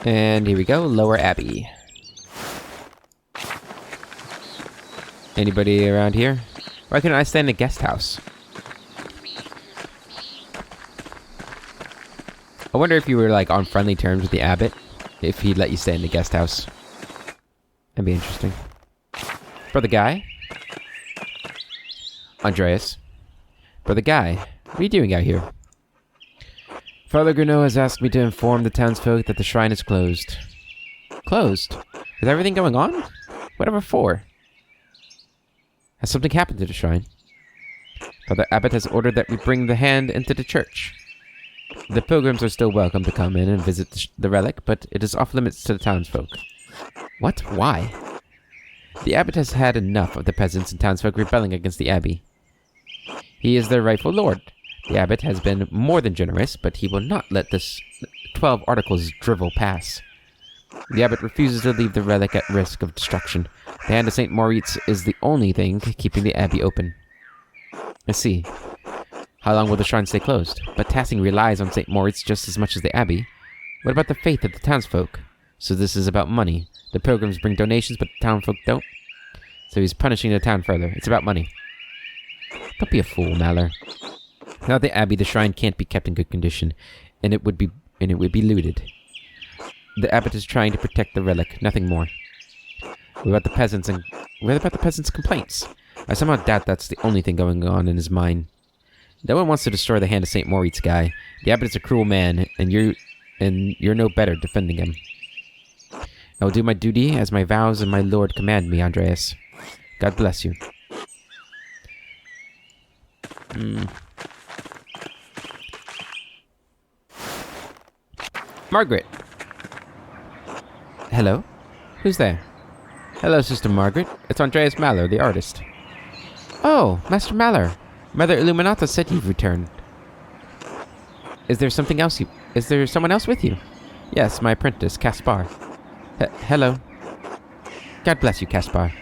And here we go, Lower Abbey. Anybody around here? Why couldn't I stay in the guest house? I wonder if you were, like, on friendly terms with the abbot. If he'd let you stay in the guest house. That'd be interesting. Brother Guy? Andreas? Brother Guy, what are you doing out here? Father Gruneau has asked me to inform the townsfolk that the shrine is closed. Closed? With everything going on? Whatever for? Has something happened to the shrine? Father Abbot has ordered that we bring the hand into the church. The pilgrims are still welcome to come in and visit the relic, but it is off limits to the townsfolk. What? Why? The abbot has had enough of the peasants and townsfolk rebelling against the abbey. He is their rightful lord. The abbot has been more than generous, but he will not let this 12 articles drivel pass. The abbot refuses to leave the relic at risk of destruction. The hand of St. Moritz is the only thing keeping the abbey open. I see. How long will the shrine stay closed? But Tassing relies on St. Moritz just as much as the abbey. What about the faith of the townsfolk? So this is about money. The pilgrims bring donations, but the townfolk don't. So he's punishing the town further. It's about money. Don't be a fool, Malor. Without the abbey, the shrine can't be kept in good condition, and it would be looted. The abbot is trying to protect the relic, nothing more. What about the peasants' complaints? I somehow doubt that's the only thing going on in his mind. No one wants to destroy the hand of St. Moritz, Guy. The abbot is a cruel man, and you're no better defending him. I will do my duty as my vows and my lord command me, Andreas. God bless you. Margaret! Hello? Who's there? Hello, Sister Margaret. It's Andreas Malor, the artist. Oh, Master Malor. Mother Illuminata said you've returned. Is there someone else with you? Yes, my apprentice, Caspar. Hello. God bless you, Caspar.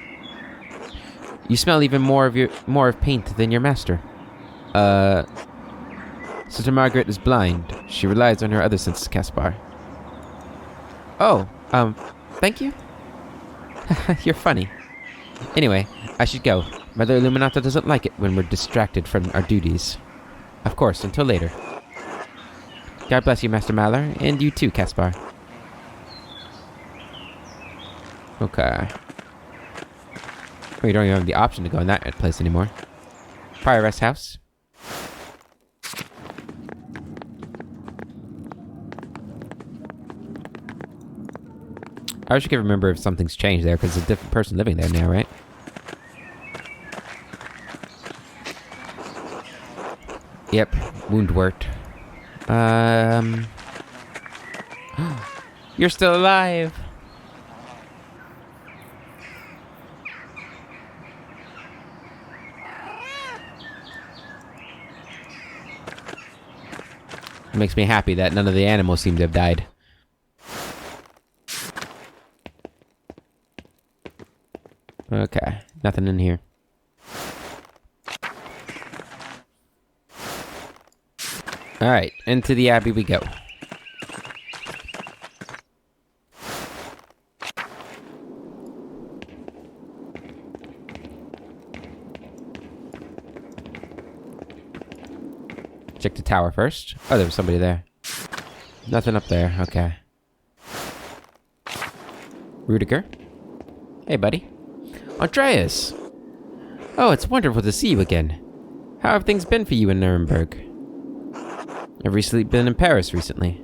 You smell even more of paint than your master. Sister Margaret is blind. She relies on her other senses, Caspar. Oh, thank you? You're funny. Anyway, I should go. Mother Illuminata doesn't like it when we're distracted from our duties. Of course, until later. God bless you, Master Malor, and you too, Caspar. Okay. We don't even have the option to go in that place anymore. Prior rest house. I wish I could remember if something's changed there, because it's a different person living there now, right? Yep, Woundwort. You're still alive! It makes me happy that none of the animals seem to have died. Okay, nothing in here. Alright, into the abbey we go. Check the tower first. Oh, there was somebody there. Nothing up there, okay. Rudiger? Hey, buddy. Andreas! Oh, it's wonderful to see you again. How have things been for you in Nuremberg? I've actually been in Paris recently.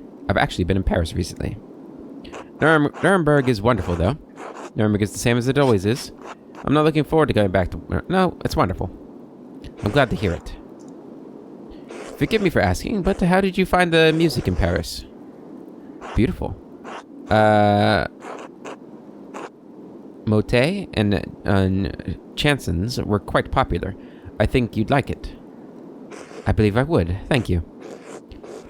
Nuremberg is wonderful, though. Nuremberg is the same as it always is. I'm not looking forward to going back to... No, it's wonderful. I'm glad to hear it. Forgive me for asking, but how did you find the music in Paris? Beautiful. Motet and chansons were quite popular. I think you'd like it. I believe I would. Thank you.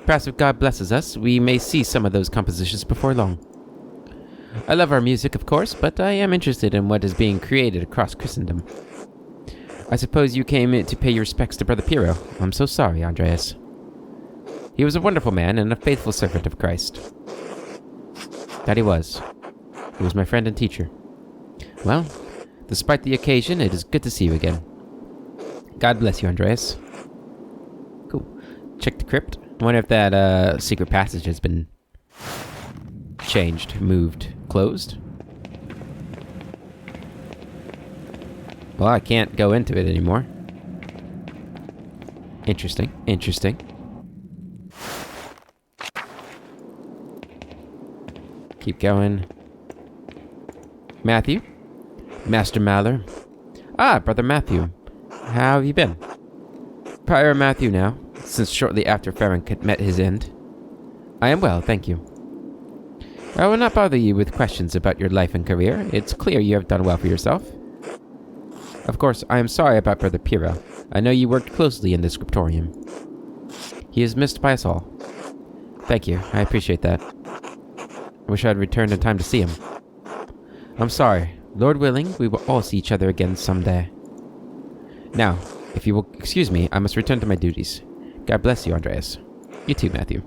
Perhaps if God blesses us, we may see some of those compositions before long. I love our music, of course, but I am interested in what is being created across Christendom. I suppose you came to pay your respects to Brother Piero. I'm so sorry, Andreas. He was a wonderful man and a faithful servant of Christ. That he was. He was my friend and teacher. Well, despite the occasion, it is good to see you again. God bless you, Andreas. Cool. Check the crypt. I wonder if that secret passage has been changed, moved, closed. Well, I can't go into it anymore. Interesting. Interesting. Keep going. Matthew? Master Mather? Ah, Brother Matthew. How have you been? Prior Matthew now, since shortly after Farron met his end. I am well, thank you. I will not bother you with questions about your life and career. It's clear you have done well for yourself. Of course, I am sorry about Brother Piro. I know you worked closely in the scriptorium. He is missed by us all. Thank you, I appreciate that. I wish I had returned in time to see him. I'm sorry. Lord willing, we will all see each other again someday. Now, if you will excuse me, I must return to my duties. God bless you, Andreas. You too, Matthew.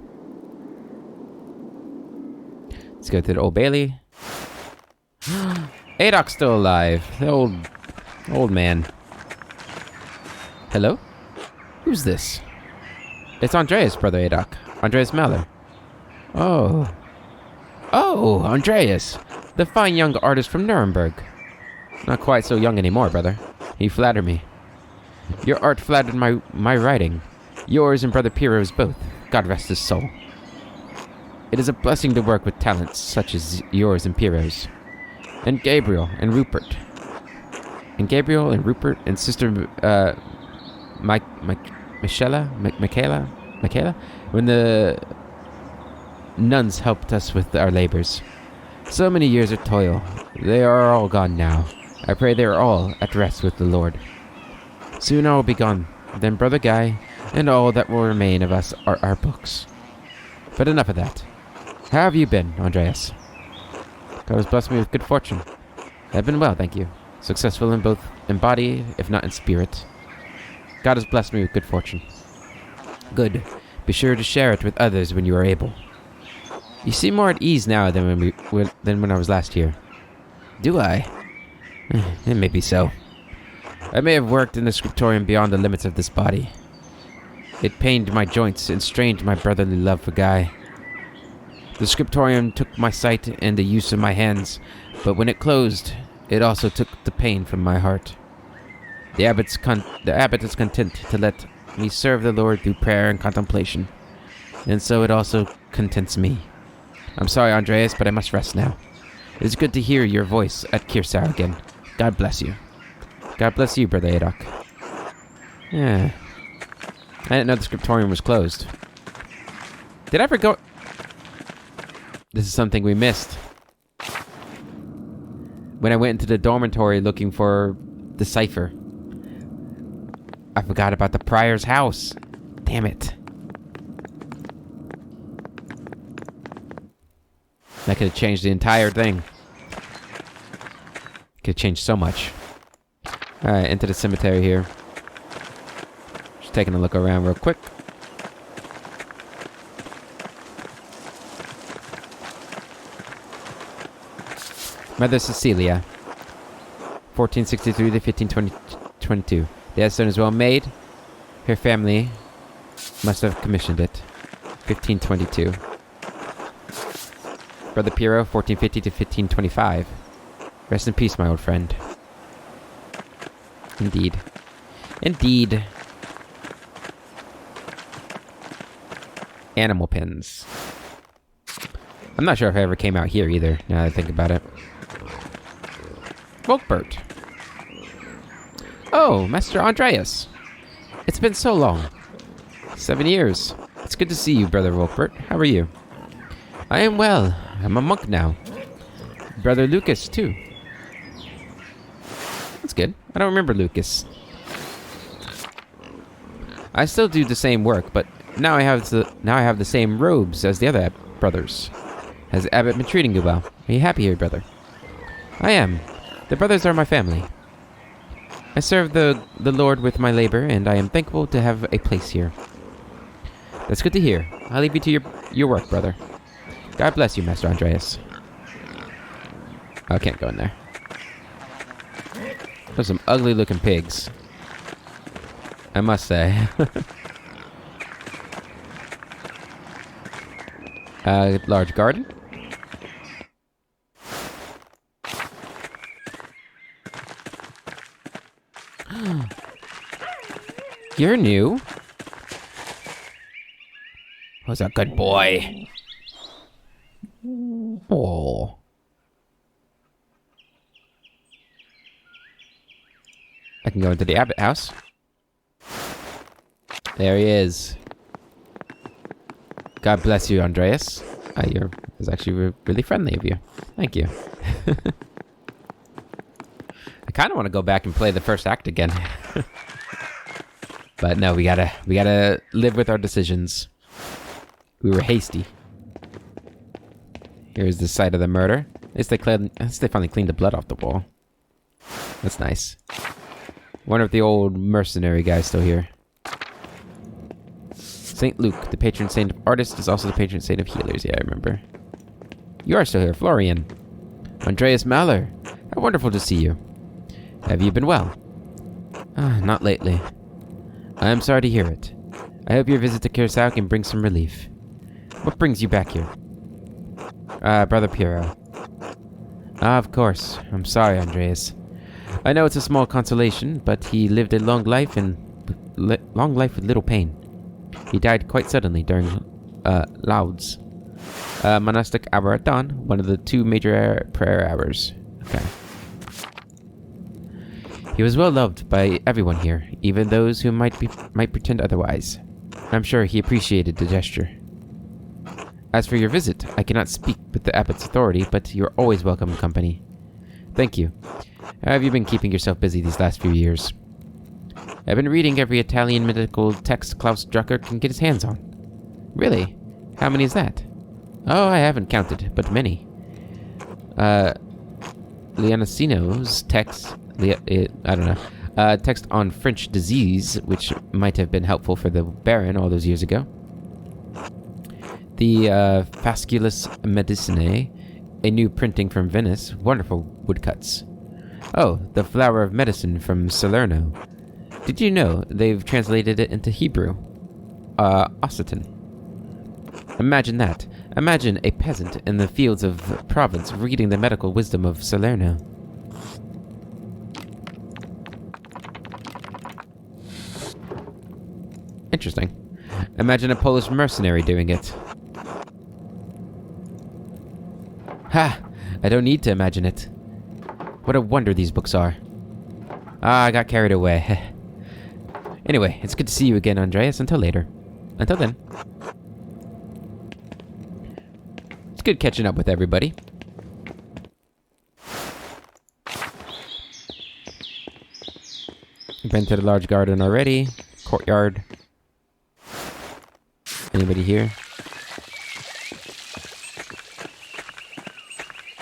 Let's go to the Old Bailey. Adoc's still alive. The old man. Hello? Who's this? It's Andreas, Brother Adoc. Andreas Maller. Oh. Oh, Andreas. The fine young artist from Nuremberg. Not quite so young anymore, brother. You flatter me. Your art flattered my writing. Yours and Brother Piro's both. God rest his soul. It is a blessing to work with talents such as yours and Piro's. And Gabriel and Rupert. And Sister Michaela, when the nuns helped us with our labors. So many years of toil. They are all gone now. I pray they are all at rest with the Lord. Soon I will be gone. Then Brother Guy and all that will remain of us are our books. But enough of that. How have you been, Andreas? God has blessed me with good fortune. I have been well, thank you. Successful in body, if not in spirit. God has blessed me with good fortune. Good. Be sure to share it with others when you are able. You seem more at ease now than when I was last here. Do I? It may be so. I may have worked in the scriptorium beyond the limits of this body. It pained my joints and strained my brotherly love for Guy. The scriptorium took my sight and the use of my hands, but when it closed, it also took the pain from my heart. The abbot is content to let me serve the Lord through prayer and contemplation, and so it also contents me. I'm sorry, Andreas, but I must rest now. It is good to hear your voice at Kirsau again. God bless you. God bless you, Brother Adoc. Yeah. I didn't know the scriptorium was closed. Did I ever go... This is something we missed. When I went into the dormitory looking for the cipher. I forgot about the prior's house. Damn it. That could have changed the entire thing. Could have changed so much. Alright, into the cemetery here. Just taking a look around real quick. Mother Cecilia, 1463 to 1522. The headstone is well made. Her family must have commissioned it. 1522. Brother Piro, 1450 to 1525. Rest in peace, my old friend. Indeed. Indeed. Animal pens. I'm not sure if I ever came out here either, now that I think about it. Wolkbert. Oh, Master Andreas. It's been so long. 7 years. It's good to see you, Brother Wolkbert. How are you? I am well. I'm a monk now. Brother Lucas, too. That's good. I don't remember Lucas. I still do the same work, but now I have the same robes as the other brothers. Has Abbot been treating you well? Are you happy here, brother? I am. The brothers are my family. I serve the Lord with my labor, and I am thankful to have a place here. That's good to hear. I'll leave you to your work, brother. God bless you, Master Andreas. Oh, I can't go in there. Those are some ugly looking pigs, I must say. Large garden. You're new. Who's a good boy? Oh. I can go into the Abbot house. There he is. God bless you, Andreas. It was actually really friendly of you. Thank you. I kind of want to go back and play the first act again. But no, we gotta live with our decisions. We were hasty. Here's the site of the murder. At least they finally cleaned the blood off the wall. That's nice. Wonder if the old mercenary guy's still here. St. Luke, the patron saint of artists, is also the patron saint of healers. Yeah, I remember. You are still here, Florian. Andreas Mahler. How wonderful to see you. Have you been well? Not lately. I am sorry to hear it. I hope your visit to Curacao can bring some relief. What brings you back here? Brother Piero. Of course. I'm sorry, Andreas. I know it's a small consolation, but he lived a long life with little pain. He died quite suddenly during Lauds. Monastic hour at dawn, one of the 2 major prayer hours. Okay. He was well loved by everyone here, even those who might pretend otherwise. I'm sure he appreciated the gesture. As for your visit, I cannot speak with the Abbot's authority, but you're always welcome in company. Thank you. How have you been keeping yourself busy these last few years? I've been reading every Italian medical text Klaus Drucker can get his hands on. Really? How many is that? Oh, I haven't counted, but many. Leonicino's text... I don't know. Text on French disease, which might have been helpful for the Baron all those years ago. The Fasculus Medicinae, a new printing from Venice, wonderful woodcuts. Oh, the Flower of Medicine from Salerno. Did you know they've translated it into Hebrew? Occitan. Imagine that. Imagine a peasant in the fields of Provence reading the medical wisdom of Salerno. Interesting. Imagine a Polish mercenary doing it. Ha! I don't need to imagine it. What a wonder these books are. I got carried away. Anyway, it's good to see you again, Andreas. Until later. Until then. It's good catching up with everybody. Been to the large garden already. Courtyard. Anybody here?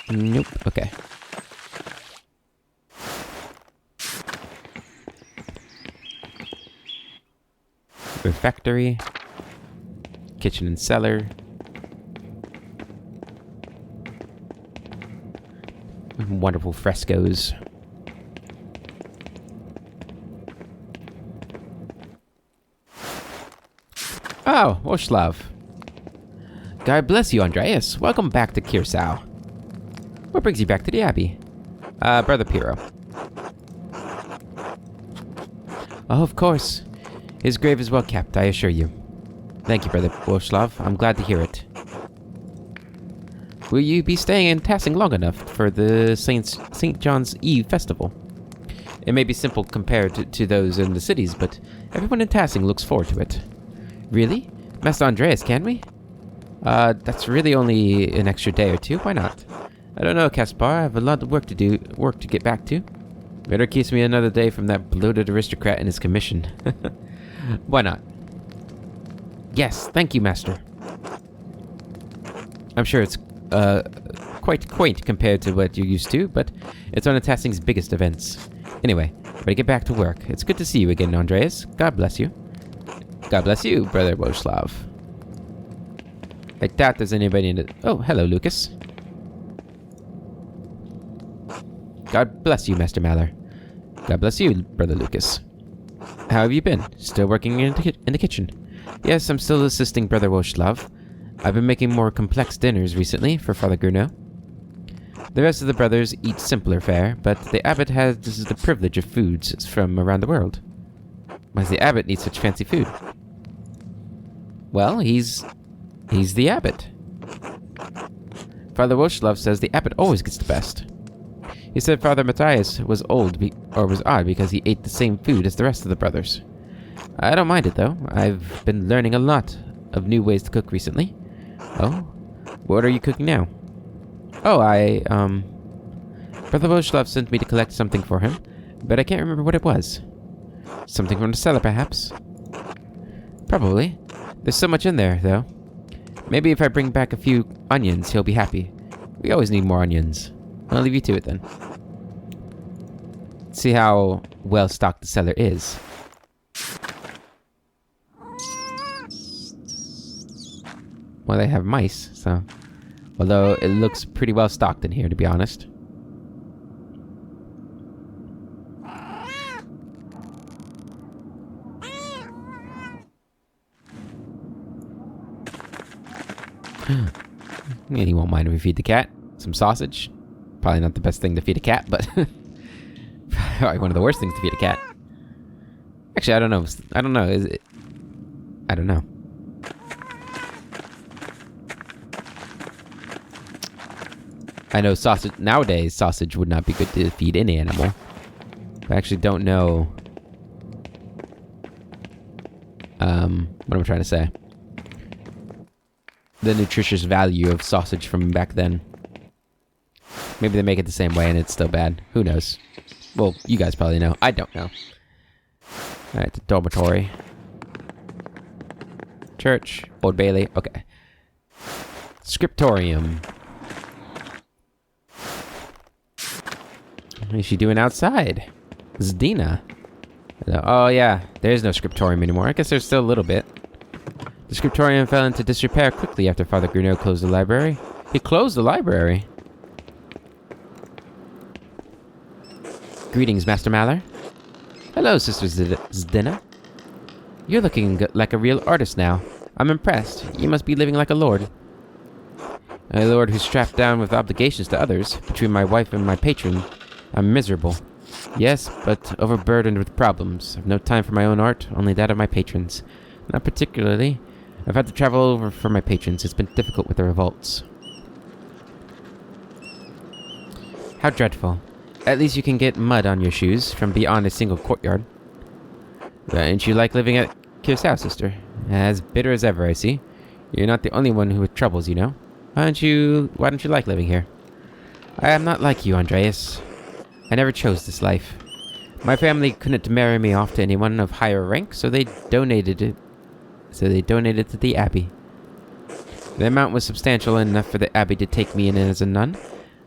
Nope. Okay. Refectory. Kitchen and cellar. Wonderful frescoes. Oh, Oslav. God bless you, Andreas. Welcome back to Curacao. What brings you back to the Abbey? Brother Piero. Oh, of course. His grave is well kept, I assure you. Thank you, Brother Oslav. I'm glad to hear it. Will you be staying in Tassing long enough for the St. John's Eve festival? It may be simple compared to those in the cities, but everyone in Tassing looks forward to it. Really? Master Andreas, can we? That's really only an extra day or 2. Why not? I don't know, Caspar. I have a lot of work to get back to. Better keeps me another day from that bloated aristocrat and his commission. Why not? Yes, thank you, Master. I'm sure it's quite quaint compared to what you're used to, but it's one of Tassing's biggest events. Anyway, better get back to work. It's good to see you again, Andreas. God bless you. God bless you, Brother Woslav. I doubt there's anybody in the... Oh, hello, Lucas. God bless you, Master Malor. God bless you, Brother Lucas. How have you been? Still working in the kitchen? Yes, I'm still assisting Brother Wojslav. I've been making more complex dinners recently for Father Gruno. The rest of the brothers eat simpler fare, but the Abbot has the privilege of foods from around the world. Why does the Abbot need such fancy food? Well, he's the Abbot. Father Wojslav says the Abbot always gets the best. He said Father Matthias was odd because he ate the same food as the rest of the brothers. I don't mind it, though. I've been learning a lot of new ways to cook recently. Oh? What are you cooking now? Oh, Brother Wojslav sent me to collect something for him, but I can't remember what it was. Something from the cellar, perhaps? Probably. There's so much in there, though. Maybe if I bring back a few onions, he'll be happy. We always need more onions. I'll leave you to it, then. See how well-stocked the cellar is. Well, they have mice, so... Although, it looks pretty well-stocked in here, to be honest. Yeah, he won't mind if we feed the cat. Some sausage. Probably not the best thing to feed a cat, but... probably one of the worst things to feed a cat. Actually, I don't know. I don't know. Is it... I don't know. I know sausage... Nowadays, sausage would not be good to feed any animal. I actually don't know... what am I trying to say? The nutritious value of sausage from back then. Maybe they make it the same way and it's still bad. Who knows? Well, you guys probably know. I don't know. Alright, the dormitory. Church. Old Bailey. Okay. Scriptorium. What is she doing outside? Zdina. Oh yeah, there's no scriptorium anymore. I guess there's still a little bit. The scriptorium fell into disrepair quickly after Father Gruno closed the library. He closed the library? Greetings, Master Malor. Hello, Sister Zdina. You're looking like a real artist now. I'm impressed. You must be living like a lord. A lord who's strapped down with obligations to others. Between my wife and my patron, I'm miserable. Yes, but overburdened with problems. I've no time for my own art, only that of my patrons. Not particularly. I've had to travel over for my patrons. It's been difficult with the revolts. How dreadful. At least you can get mud on your shoes from beyond a single courtyard. Don't you like living at Kirsau, sister? As bitter as ever, I see. You're not the only one who with troubles, you know. Why don't you like living here? I am not like you, Andreas. I never chose this life. My family couldn't marry me off to anyone of higher rank, so they donated it. So they donated to the abbey. The amount was substantial enough for the abbey to take me in as a nun.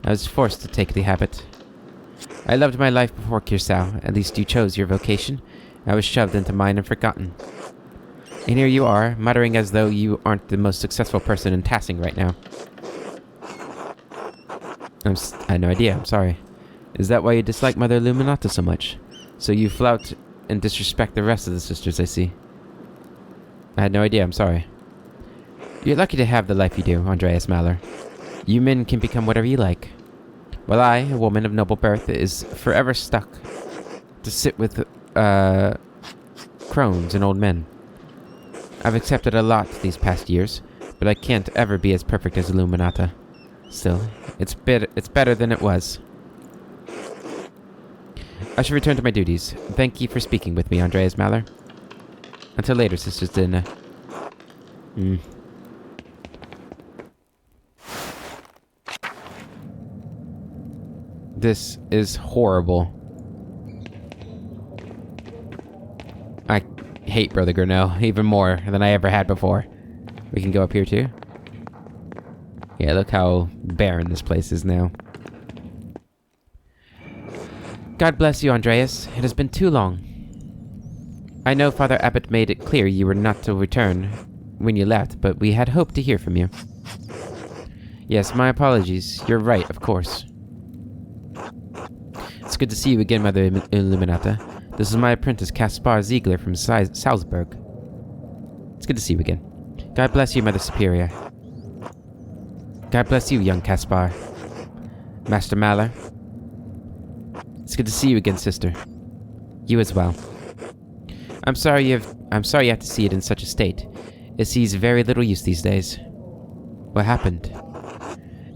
I was forced to take the habit. I loved my life before Kirsau. At least you chose your vocation. I was shoved into mine and forgotten. And here you are, muttering as though you aren't the most successful person in Tassing right now. I had no idea, I'm sorry. Is that why you dislike Mother Illuminata so much? So you flout and disrespect the rest of the sisters, I see. I had no idea, I'm sorry. You're lucky to have the life you do, Andreas Malor. You men can become whatever you like. While I, a woman of noble birth, is forever stuck to sit with, crones and old men. I've accepted a lot these past years, but I can't ever be as perfect as Illuminata. Still, it's better than it was. I shall return to my duties. Thank you for speaking with me, Andreas Malor. Until later, Sister Zdina. This is horrible. I hate Brother Gruno even more than I ever had before. We can go up here too. Yeah, look how barren this place is now. God bless you, Andreas. It has been too long. I know Father Abbot made it clear you were not to return when you left, but we had hoped to hear from you. Yes, my apologies. You're right, of course. good to see you again, Mother Illuminata. This is my apprentice, Caspar Ziegler from Salzburg. It's good to see you again. God bless you, Mother Superior. God bless you, young Caspar. Master Maller. It's good to see you again, sister. You as well. I'm sorry you have to see it in such a state. It sees very little use these days. What happened?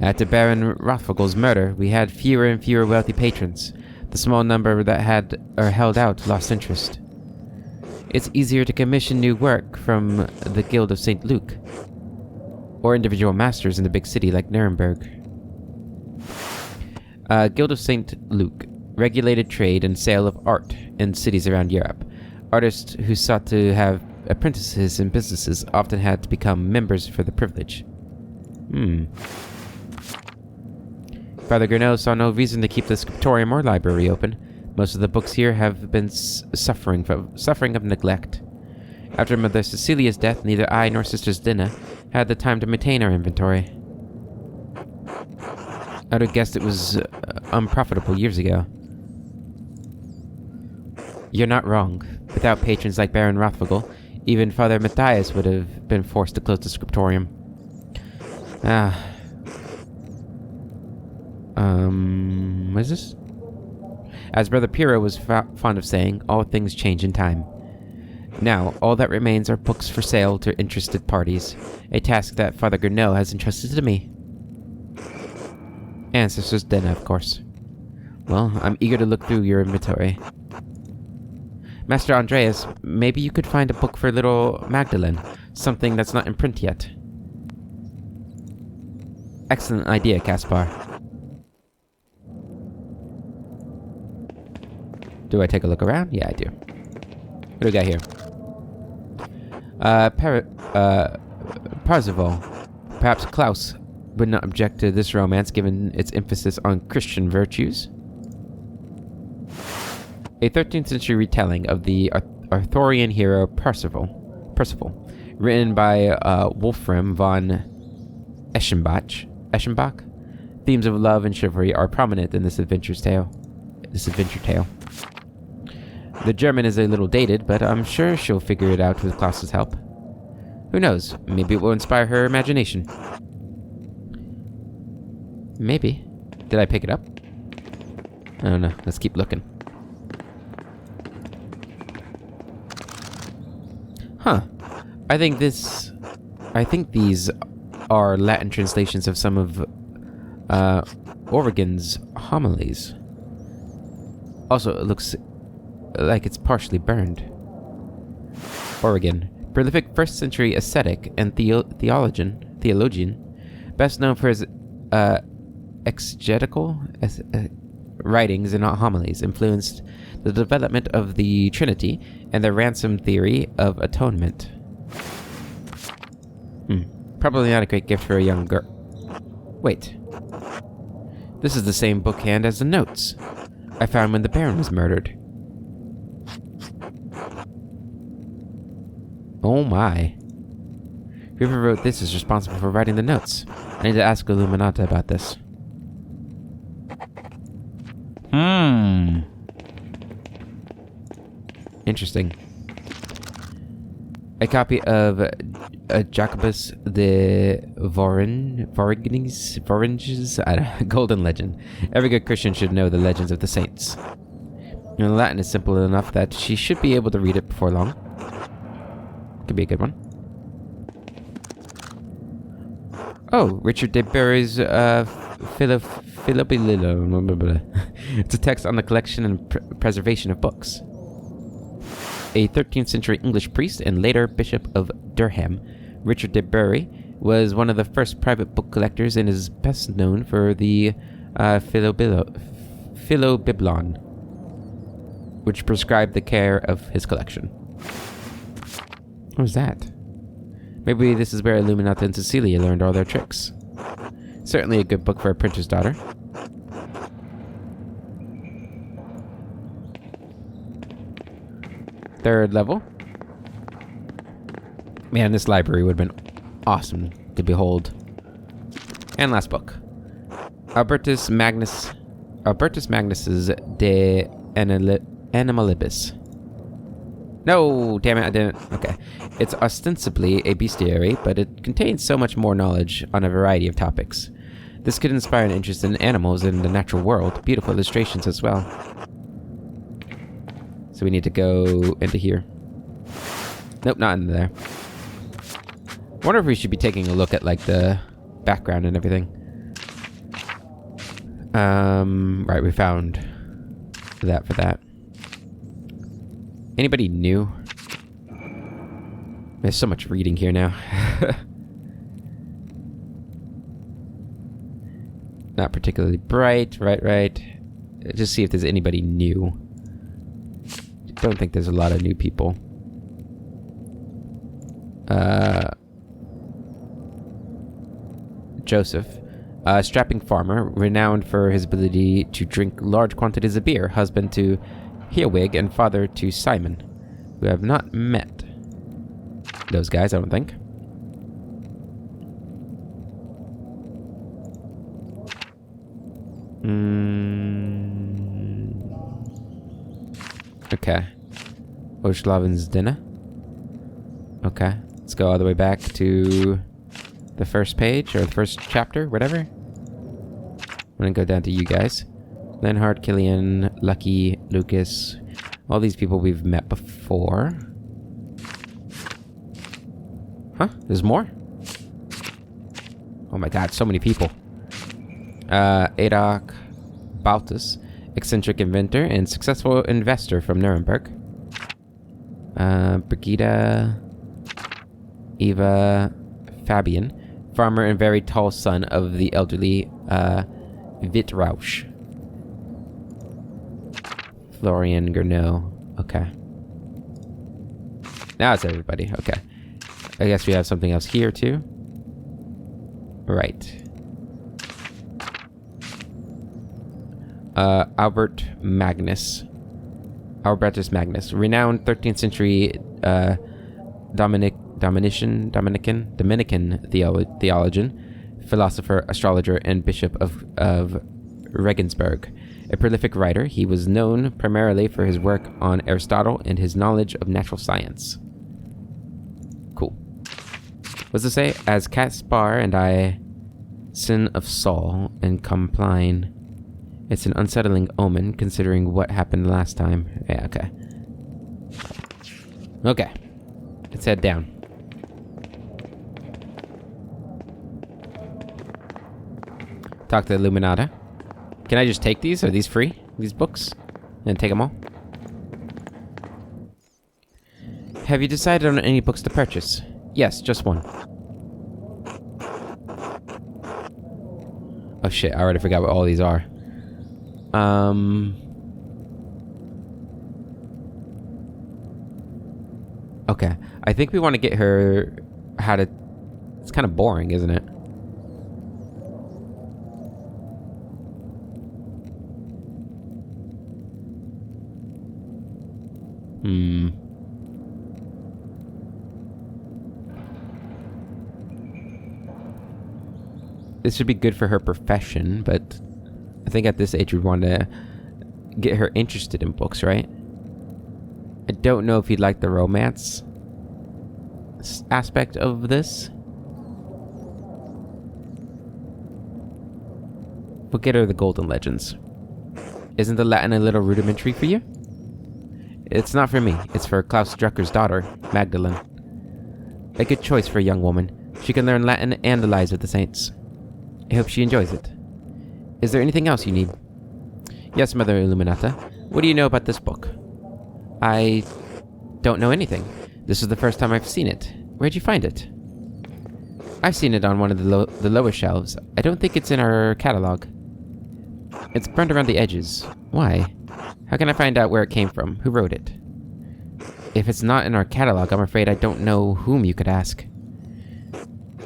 After Baron Rothfugl's murder, we had fewer and fewer wealthy patrons. The small number that had or held out lost interest. It's easier to commission new work from the Guild of St. Luke, or individual masters in the big city like Nuremberg. Guild of St. Luke regulated trade and sale of art in cities around Europe. Artists who sought to have apprentices in businesses often had to become members for the privilege. Father Gurnot saw no reason to keep the scriptorium or library open. Most of the books here have been suffering of neglect. After Mother Cecilia's death, neither I nor Sisters Dinah had the time to maintain our inventory. I'd have guessed it was unprofitable years ago. You're not wrong. Without patrons like Baron Rothfugl, even Father Matthias would have been forced to close the scriptorium. What is this? As Brother Piro was fond of saying, all things change in time. Now, all that remains are books for sale to interested parties, a task that Father Gurnot has entrusted to me. And Sisters Dinah, of course. Well, I'm eager to look through your inventory. Master Andreas, maybe you could find a book for little Magdalene, something that's not in print yet. Excellent idea, Caspar. Do I take a look around? Yeah, I do. What do we got here? Parzival. Perhaps Klaus would not object to this romance given its emphasis on Christian virtues. A 13th century retelling of the Arthurian hero Percival, written by Wolfram von Eschenbach. Themes of love and chivalry are prominent in this adventure tale. The German is a little dated, but I'm sure she'll figure it out with Klaus's help. Who knows? Maybe it will inspire her imagination. Maybe. Did I pick it up? I don't know. Let's keep looking. Huh. I think these are Latin translations of some of Origen's homilies. Also, it looks like it's partially burned. Origen, prolific 1st century ascetic and theologian, best known for his exegetical writings and homilies, influenced the development of the Trinity and the ransom theory of atonement. Probably not a great gift for a young girl. Wait. This is the same bookhand as the notes I found when the Baron was murdered. Oh my. Whoever wrote this is responsible for writing the notes. I need to ask Illuminata about this. Interesting. A copy of Jacobus de Vorenges, Golden Legend. Every good Christian should know the legends of the saints. And the Latin is simple enough that she should be able to read it before long. Could be a good one. Oh, Richard de Bury's Philobililo. It's a text on the collection and preservation of books. A 13th century English priest and later Bishop of Durham, Richard de Bury was one of the first private book collectors and is best known for the Philobiblon, which prescribed the care of his collection. What was that? Maybe this is where Illuminata and Cecilia learned all their tricks. Certainly a good book for a printer's daughter. Third level. Man, this library would have been awesome to behold. And last book. Albertus Magnus Albertus Magnus's De Animalibus. No, damn it, I didn't. Okay. It's ostensibly a bestiary, but it contains so much more knowledge on a variety of topics. This could inspire an interest in animals and the natural world. Beautiful illustrations as well. So we need to go into here. Nope, not in there. I wonder if we should be taking a look at, like, the background and everything. Right, we found that for that. Anybody new? There's so much reading here now. Not particularly bright. Right. Just see if there's anybody new. Don't think there's a lot of new people. Joseph. A strapping farmer, renowned for his ability to drink large quantities of beer, husband to Herwig and father to Simon, who have not met those guys, I don't think. Okay. Oslaven's dinner. Okay. Let's go all the way back to the first page, or the first chapter, whatever. I'm gonna go down to you guys. Lenhard, Killian, Lucky, Lucas. All these people we've met before. Huh? There's more? Oh my god, so many people. Adolf Baltus, eccentric inventor and successful investor from Nuremberg. Brigida, Eva, Fabian, farmer and very tall son of the elderly Witrausch. Florian Gernot. Okay. Now it's everybody. Okay. I guess we have something else here too. Right. Albertus Magnus, renowned 13th century Dominican theologian, philosopher, astrologer, and bishop of Regensburg. A prolific writer, he was known primarily for his work on Aristotle and his knowledge of natural science. Cool. What's it say? As Caspar and I, sin of Saul and Compline. It's an unsettling omen, considering what happened last time. Yeah, okay. Okay. Let's head down. Talk to the Illuminata. Can I just take these? Are these free? These books? And take them all? Have you decided on any books to purchase? Yes, just one. Oh shit, I already forgot what all these are. Okay. I think we want to get her how to... It's kind of boring, isn't it? This should be good for her profession, but I think at this age we'd want to get her interested in books, right? I don't know if you'd like the romance aspect of this. We'll get her the Golden Legends. Isn't the Latin a little rudimentary for you? It's not for me. It's for Klaus Drucker's daughter, Magdalene. A good choice for a young woman. She can learn Latin and the lives of the saints. I hope she enjoys it. Is there anything else you need? Yes, Mother Illuminata. What do you know about this book? I don't know anything. This is the first time I've seen it. Where'd you find it? I've seen it on one of the lower shelves. I don't think it's in our catalog. It's burned around the edges. Why? How can I find out where it came from? Who wrote it? If it's not in our catalog, I'm afraid I don't know whom you could ask.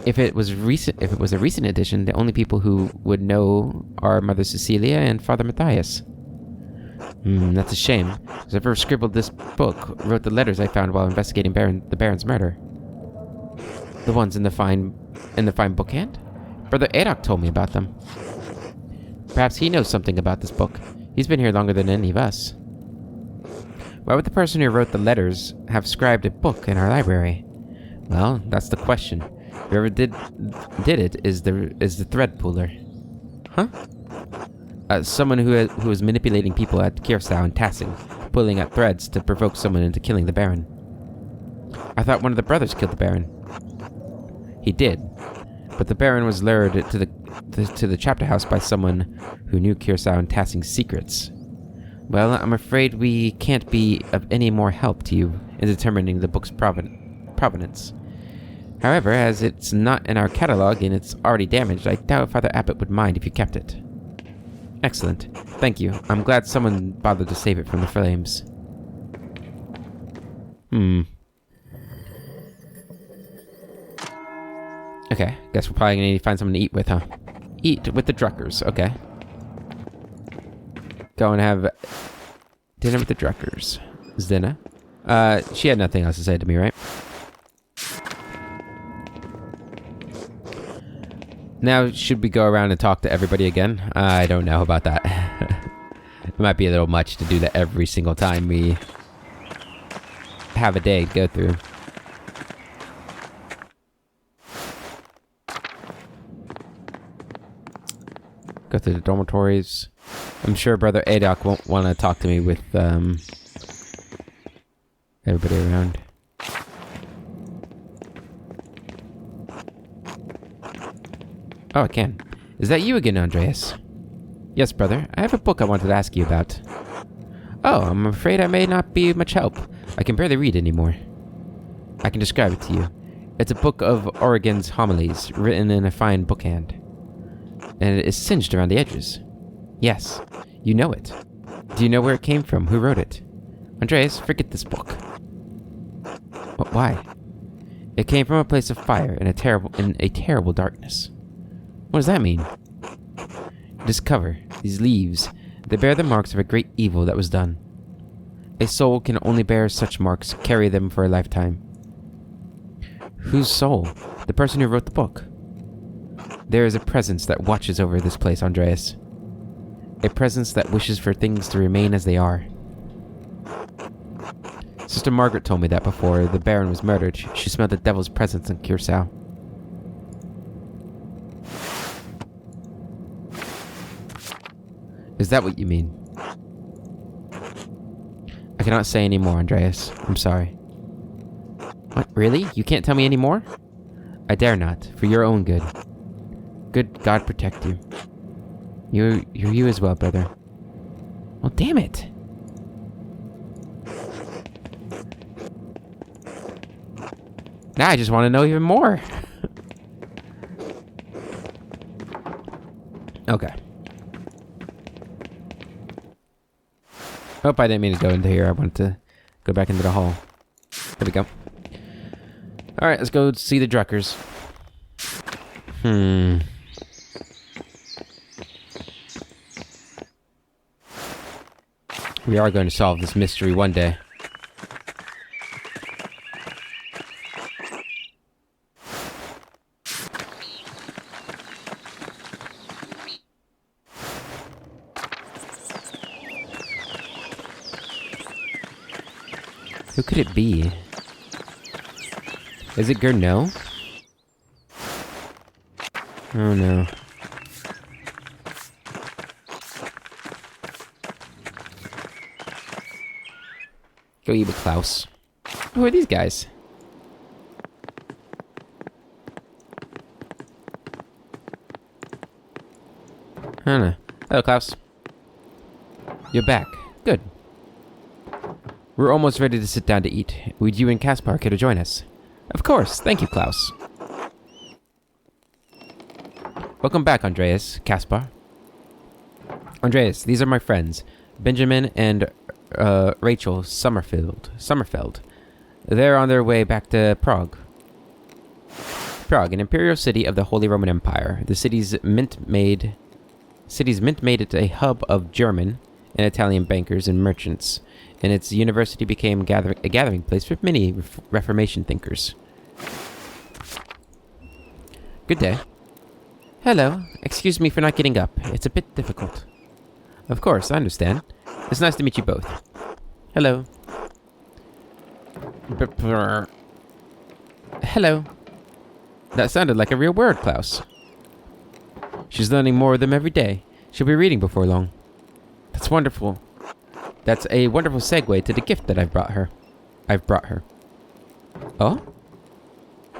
If it was a recent edition, the only people who would know are Mother Cecilia and Father Matthias. That's a shame, because whoever scribbled this book wrote the letters I found while investigating the Baron's murder. The ones in the fine bookhand? Brother Adok told me about them. Perhaps he knows something about this book. He's been here longer than any of us. Why would the person who wrote the letters have scribed a book in our library? Well, that's the question. Whoever did it is the thread puller. Huh? Someone who was manipulating people at Kirsau and Tassing, pulling at threads to provoke someone into killing the Baron. I thought one of the brothers killed the Baron. He did, but the Baron was lured to the chapter house by someone who knew Kirsau and Tassing's secrets. Well, I'm afraid we can't be of any more help to you in determining the book's provenance. However, as it's not in our catalog and it's already damaged, I doubt Father Abbot would mind if you kept it. Excellent. Thank you. I'm glad someone bothered to save it from the flames. Okay, guess we're probably gonna need to find something to eat with, huh? Eat with the Druckers, okay. Go and have dinner with the Druckers. Zena? She had nothing else to say to me, right? Now, should we go around and talk to everybody again? I don't know about that. It might be a little much to do that every single time we have a day to go through. Go through the dormitories. I'm sure Brother Adok won't want to talk to me with everybody around. Oh, I can. Is that you again, Andreas? Yes, brother. I have a book I wanted to ask you about. Oh, I'm afraid I may not be much help. I can barely read anymore. I can describe it to you. It's a book of Origen's homilies, written in a fine bookhand. And it is singed around the edges. Yes, you know it. Do you know where it came from? Who wrote it? Andreas, forget this book. But why? It came from a place of fire in a terrible darkness. What does that mean? Discover these leaves. They bear the marks of a great evil that was done. A soul can only bear such marks, carry them for a lifetime. Whose soul? The person who wrote the book. There is a presence that watches over this place, Andreas. A presence that wishes for things to remain as they are. Sister Margaret told me that before the Baron was murdered, she smelled the devil's presence in Kirsau. Is that what you mean? I cannot say any more, Andreas. I'm sorry. What, really? You can't tell me any more? I dare not, for your own good. Good God protect you. You're you as well, brother. Well, damn it! Now I just want to know even more. Okay. Hope I didn't mean to go into here. I wanted to go back into the hall. There we go. Alright, let's go see the Druckers. We are going to solve this mystery one day. Who could it be? Is it Gernot? Oh no. Go eat with Klaus. Who are these guys? I don't know. Hello, Klaus. You're back. Good. We're almost ready to sit down to eat. Would you and Caspar care to join us? Of course. Thank you, Klaus. Welcome back, Andreas. Caspar. Andreas, these are my friends. Benjamin and Rachel Sommerfeld. They're on their way back to Prague. Prague, an imperial city of the Holy Roman Empire. The city's mint made it a hub of German and Italian bankers and merchants, and its university became a gathering place for many Reformation thinkers. Good day. Hello. Excuse me for not getting up. It's a bit difficult. Of course, I understand. It's nice to meet you both. Hello. Hello. That sounded like a real word, Klaus. She's learning more of them every day. She'll be reading before long. That's wonderful. That's a wonderful segue to the gift that I've brought her. Oh?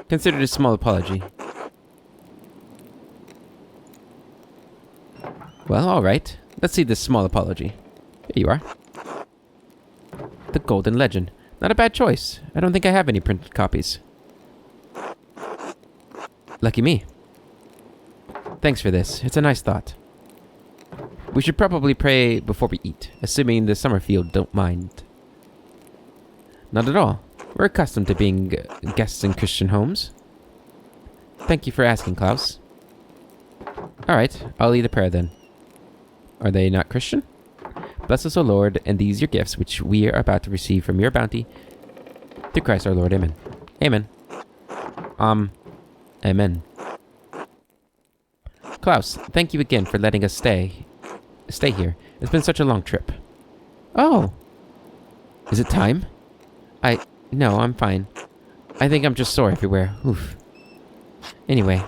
Consider it a small apology. Well, alright. Let's see this small apology. Here you are. The Golden Legend. Not a bad choice. I don't think I have any printed copies. Lucky me. Thanks for this. It's a nice thought. We should probably pray before we eat, assuming the Summerfield don't mind. Not at all. We're accustomed to being guests in Christian homes. Thank you for asking, Klaus. Alright, I'll lead the prayer then. Are they not Christian? Bless us, O Lord, and these your gifts, which we are about to receive from your bounty. Through Christ our Lord, amen. Amen. Amen. Klaus, thank you again for letting us stay here. It's been such a long trip. Oh! Is it time? No, I'm fine. I think I'm just sore everywhere. Oof. Anyway,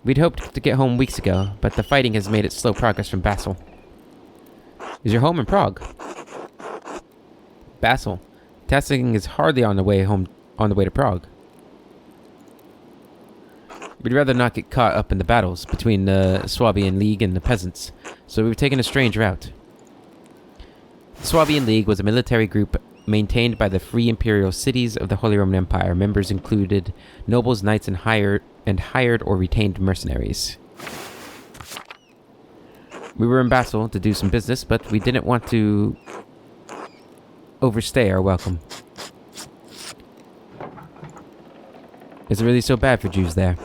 we'd hoped to get home weeks ago, but the fighting has made it slow progress from Basel. Is your home in Prague? Basel. Testing is hardly on the way to Prague. We'd rather not get caught up in the battles between the Swabian League and the peasants, so we've taken a strange route. The Swabian League was a military group maintained by the free imperial cities of the Holy Roman Empire. Members included nobles, knights, and hired or retained mercenaries. We were in Basel to do some business, but we didn't want to overstay our welcome. Is it really so bad for Jews there?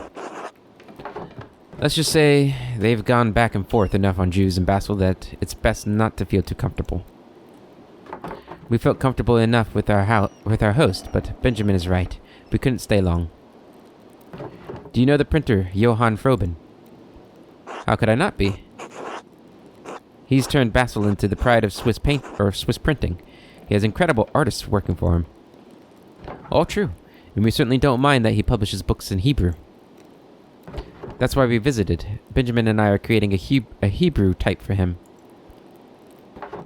Let's just say they've gone back and forth enough on Jews in Basel that it's best not to feel too comfortable. We felt comfortable enough with our host, but Benjamin is right. We couldn't stay long. Do you know the printer, Johann Froben? How could I not be? He's turned Basel into the pride of Swiss printing. He has incredible artists working for him. All true, and we certainly don't mind that he publishes books in Hebrew. That's why we visited. Benjamin and I are creating a Hebrew type for him.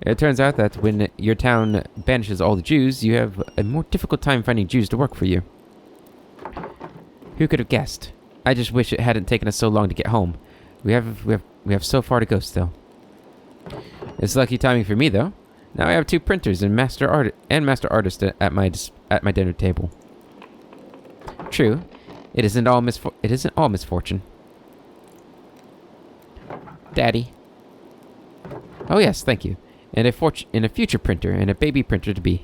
It turns out that when your town banishes all the Jews, you have a more difficult time finding Jews to work for you. Who could have guessed? I just wish it hadn't taken us so long to get home. We have so far to go still. It's lucky timing for me, though. Now I have 2 printers and master artist at my dinner table. True, it isn't all misfortune. Daddy. Oh yes, thank you. And a future printer and a baby printer to be.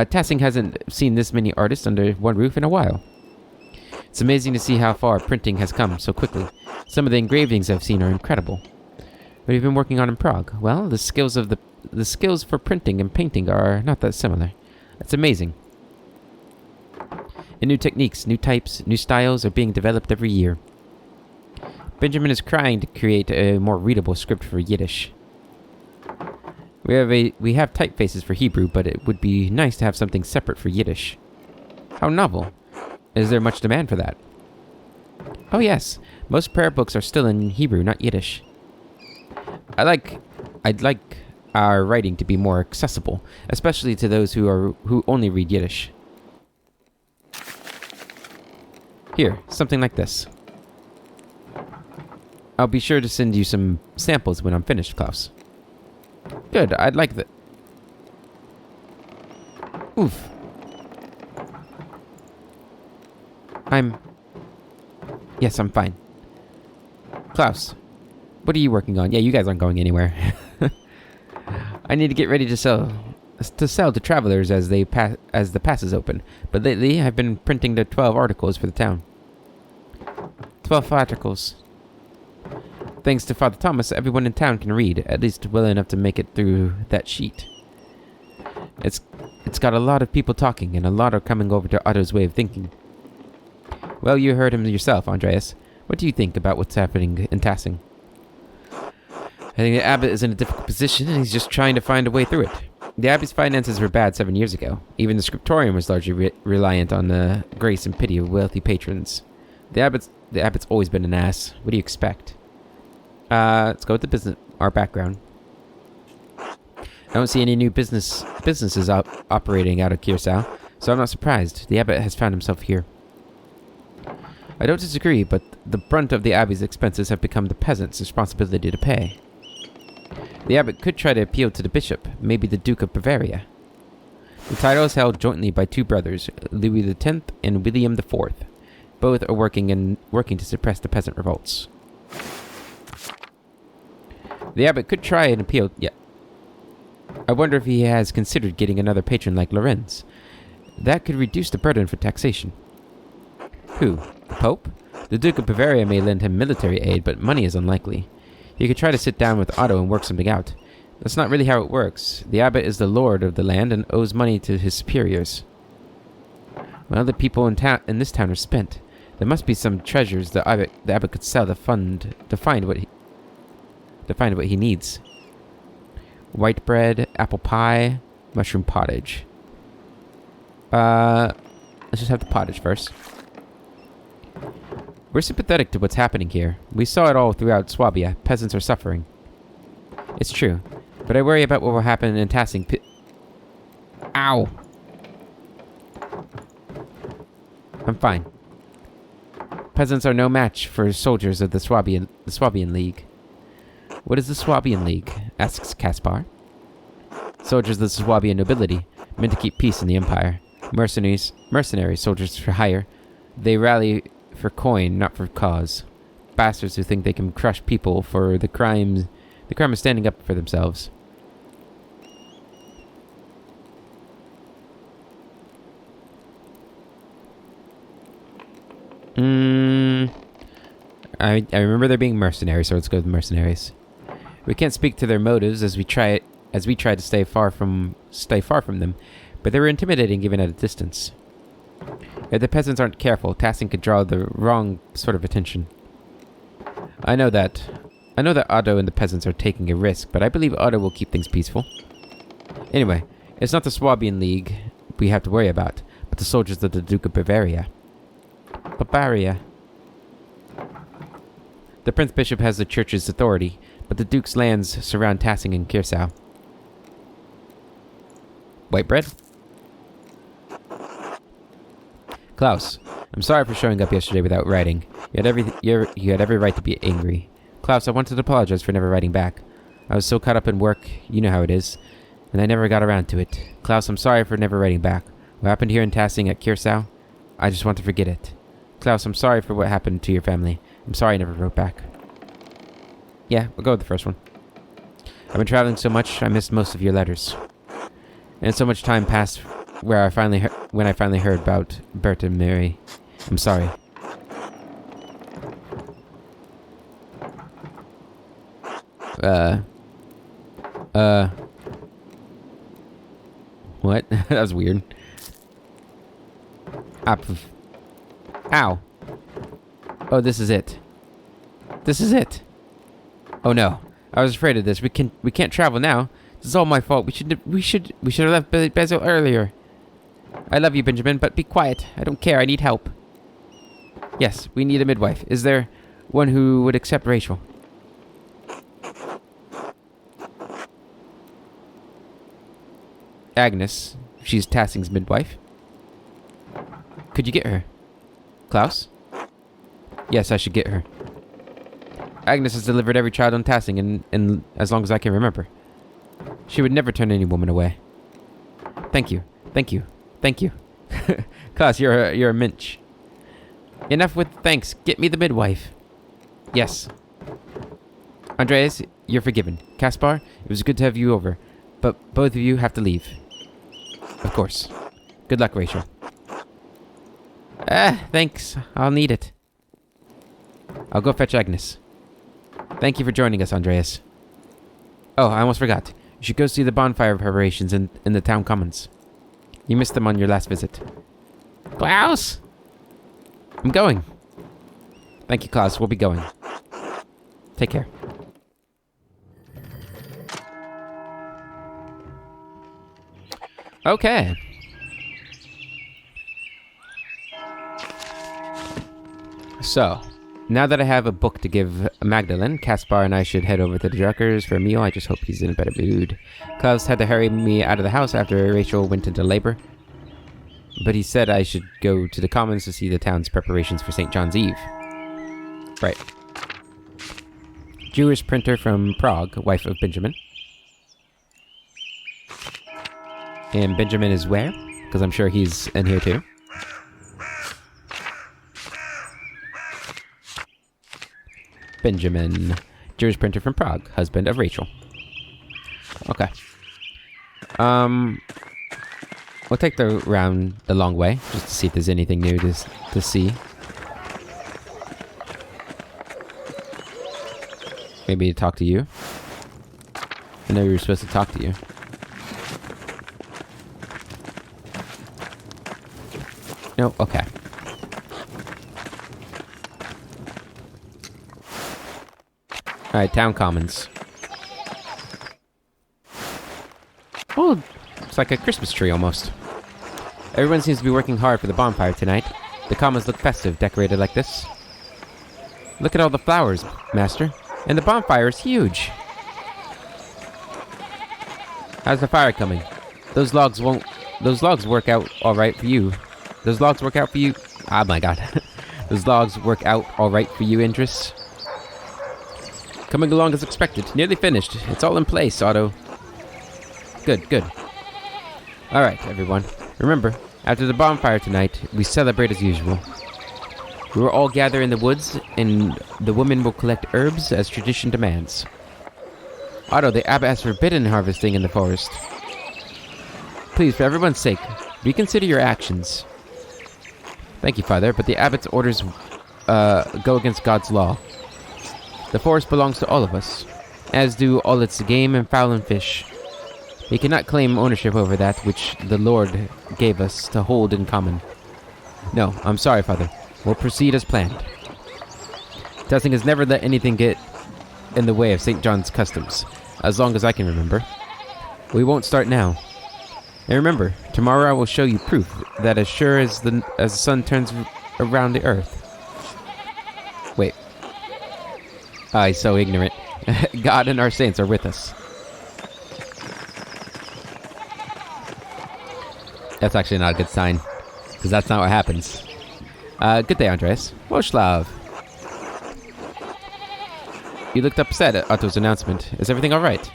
Tassing hasn't seen this many artists under one roof in a while. It's amazing to see how far printing has come so quickly. Some of the engravings I've seen are incredible. What have you been working on in Prague? Well, the skills for printing and painting are not that similar. That's amazing. And new techniques, new types, new styles are being developed every year. Benjamin is trying to create a more readable script for Yiddish. We have typefaces for Hebrew, but it would be nice to have something separate for Yiddish. How novel. Is there much demand for that? Oh yes, most prayer books are still in Hebrew, not Yiddish. I'd like our writing to be more accessible, especially to those who only read Yiddish. Here, something like this. I'll be sure to send you some samples when I'm finished, Klaus. Good, I'd like that. Oof. Yes, I'm fine. Klaus, what are you working on? Yeah, you guys aren't going anywhere. I need to get ready to sell to travelers as the passes open. But lately, I've been printing the 12 articles for the town. 12 articles. Thanks to Father Thomas, everyone in town can read, at least well enough to make it through that sheet. It's got a lot of people talking, and a lot are coming over to Otto's way of thinking. Well, you heard him yourself, Andreas. What do you think about what's happening in Tassing? I think the Abbot is in a difficult position, and he's just trying to find a way through it. The Abbey's finances were bad 7 years ago. Even the scriptorium was largely reliant on the grace and pity of wealthy patrons. The Abbot's always been an ass. What do you expect? Let's go with our background. I don't see any new businesses operating out of Curacao, so I'm not surprised. The Abbot has found himself here. I don't disagree, but the brunt of the Abbey's expenses have become the peasants' responsibility to pay. The Abbot could try to appeal to the bishop, maybe the Duke of Bavaria. The title is held jointly by two brothers, Louis X and William IV. Both are working to suppress the peasant revolts. The Abbot could try an appeal. Yeah. I wonder if he has considered getting another patron like Lorenz. That could reduce the burden for taxation. Who? The Pope? The Duke of Bavaria may lend him military aid, but money is unlikely. He could try to sit down with Otto and work something out. That's not really how it works. The Abbot is the lord of the land and owes money to his superiors. Well, the people in this town are spent. There must be some treasures the Abbot could sell to find what he needs. White bread, apple pie, mushroom pottage. Let's just have the pottage first. We're sympathetic to what's happening here. We saw it all throughout Swabia. Peasants are suffering. It's true, but I worry about what will happen in Tassing. Ow! I'm fine. Peasants are no match for soldiers of the Swabian League. What is the Swabian League? Asks Caspar. Soldiers of the Swabian nobility, meant to keep peace in the empire. Mercenary soldiers for hire. They rally for coin, not for cause. Bastards who think they can crush people for the crime of standing up for themselves. I remember there being mercenaries, so let's go with mercenaries. We can't speak to their motives as we try to stay far from them, but they were intimidating even at a distance. If the peasants aren't careful, Tassing could draw the wrong sort of attention. I know that Otto and the peasants are taking a risk, but I believe Otto will keep things peaceful. Anyway, it's not the Swabian League we have to worry about, but the soldiers of the Duke of Bavaria. The Prince Bishop has the church's authority, but the Duke's lands surround Tassing and Curacao. White bread? Klaus, I'm sorry for showing up yesterday without writing. You had every right to be angry. Klaus, I wanted to apologize for never writing back. I was so caught up in work, you know how it is, and I never got around to it. Klaus, I'm sorry for never writing back. What happened here in Tassing at Curacao? I just want to forget it. Klaus, I'm sorry for what happened to your family. I'm sorry I never wrote back. Yeah, we'll go with the first one. I've been traveling so much, I missed most of your letters. And so much time passed when I finally heard about Bert and Mary. I'm sorry. What? That was weird. Ow. Oh, this is it. This is it. Oh no. I was afraid of this. We can't travel now. This is all my fault. We should have left Bezel earlier. I love you, Benjamin, but be quiet. I don't care. I need help. Yes, we need a midwife. Is there one who would accept Rachel? Agnes. She's Tassing's midwife. Could you get her? Klaus? Yes, I should get her. Agnes has delivered every child on Tassing in as long as I can remember. She would never turn any woman away. Thank you. Thank you. Thank you. Klaus, you're a minch. Enough with thanks. Get me the midwife. Yes. Andreas, you're forgiven. Caspar, it was good to have you over, but both of you have to leave. Of course. Good luck, Rachel. Thanks. I'll need it. I'll go fetch Agnes. Thank you for joining us, Andreas. Oh, I almost forgot. You should go see the bonfire preparations in the town commons. You missed them on your last visit. Klaus! I'm going. Thank you, Klaus. We'll be going. Take care. Okay. So, now that I have a book to give Magdalene, Caspar and I should head over to the Druckers for a meal. I just hope he's in a better mood. Klaus had to hurry me out of the house after Rachel went into labor. But he said I should go to the Commons to see the town's preparations for St. John's Eve. Right. Jewish printer from Prague, wife of Benjamin. And Benjamin is where? Because I'm sure he's in here too. Benjamin. Jewish printer from Prague, husband of Rachel. Okay. We'll take the round the long way, just to see if there's anything new to see. Maybe talk to you. I know we were supposed to talk to you. No? Okay. Alright, Town Commons. Oh, it's like a Christmas tree almost. Everyone seems to be working hard for the bonfire tonight. The Commons look festive, decorated like this. Look at all the flowers, Master. And the bonfire is huge. How's the fire coming? Those logs work out alright for you. Those logs work out for you. Oh my god. Those logs work out alright for you, Idris. Coming along as expected. Nearly finished. It's all in place, Otto. Good, good. Alright, everyone. Remember, after the bonfire tonight, we celebrate as usual. We will all gather in the woods, and the women will collect herbs as tradition demands. Otto, the Abbot has forbidden harvesting in the forest. Please, for everyone's sake, reconsider your actions. Thank you, Father, but the Abbot's orders go against God's law. The forest belongs to all of us, as do all its game and fowl and fish. We cannot claim ownership over that which the Lord gave us to hold in common. No, I'm sorry, Father. We'll proceed as planned. Testing has never let anything get in the way of St. John's customs, as long as I can remember. We won't start now. And remember, tomorrow I will show you proof that as sure as the sun turns around the earth. Wait. He's so ignorant. God and our saints are with us. That's actually not a good sign, because that's not what happens. Good day, Andreas. Woslav. You looked upset at Otto's announcement. Is everything alright?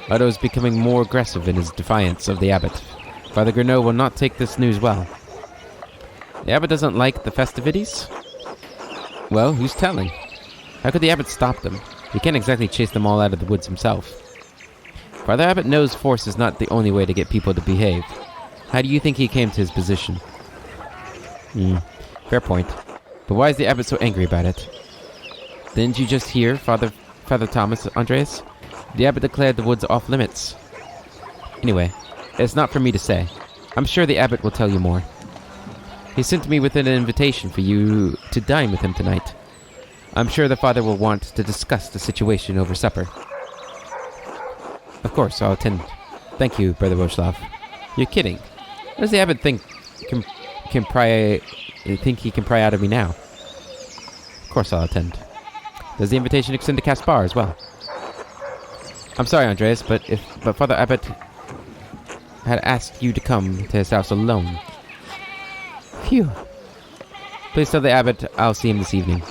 Otto is becoming more aggressive in his defiance of the Abbot. Father Grenot will not take this news well. The Abbot doesn't like the festivities? Well, who's telling? How could the Abbot stop them? He can't exactly chase them all out of the woods himself. Father Abbot knows force is not the only way to get people to behave. How do you think he came to his position? Fair point. But why is the Abbot so angry about it? Didn't you just hear, Father Thomas, Andreas? The Abbot declared the woods off limits. Anyway, it's not for me to say. I'm sure the Abbot will tell you more. He sent me with an invitation for you to dine with him tonight. I'm sure the Father will want to discuss the situation over supper. Of course, I'll attend. Thank you, Brother Woslav. You're kidding. What does the Abbot think he can pry out of me now? Of course I'll attend. Does the invitation extend to Caspar as well? I'm sorry, Andreas, but Father Abbot had asked you to come to his house alone. Phew. Please tell the Abbot I'll see him this evening.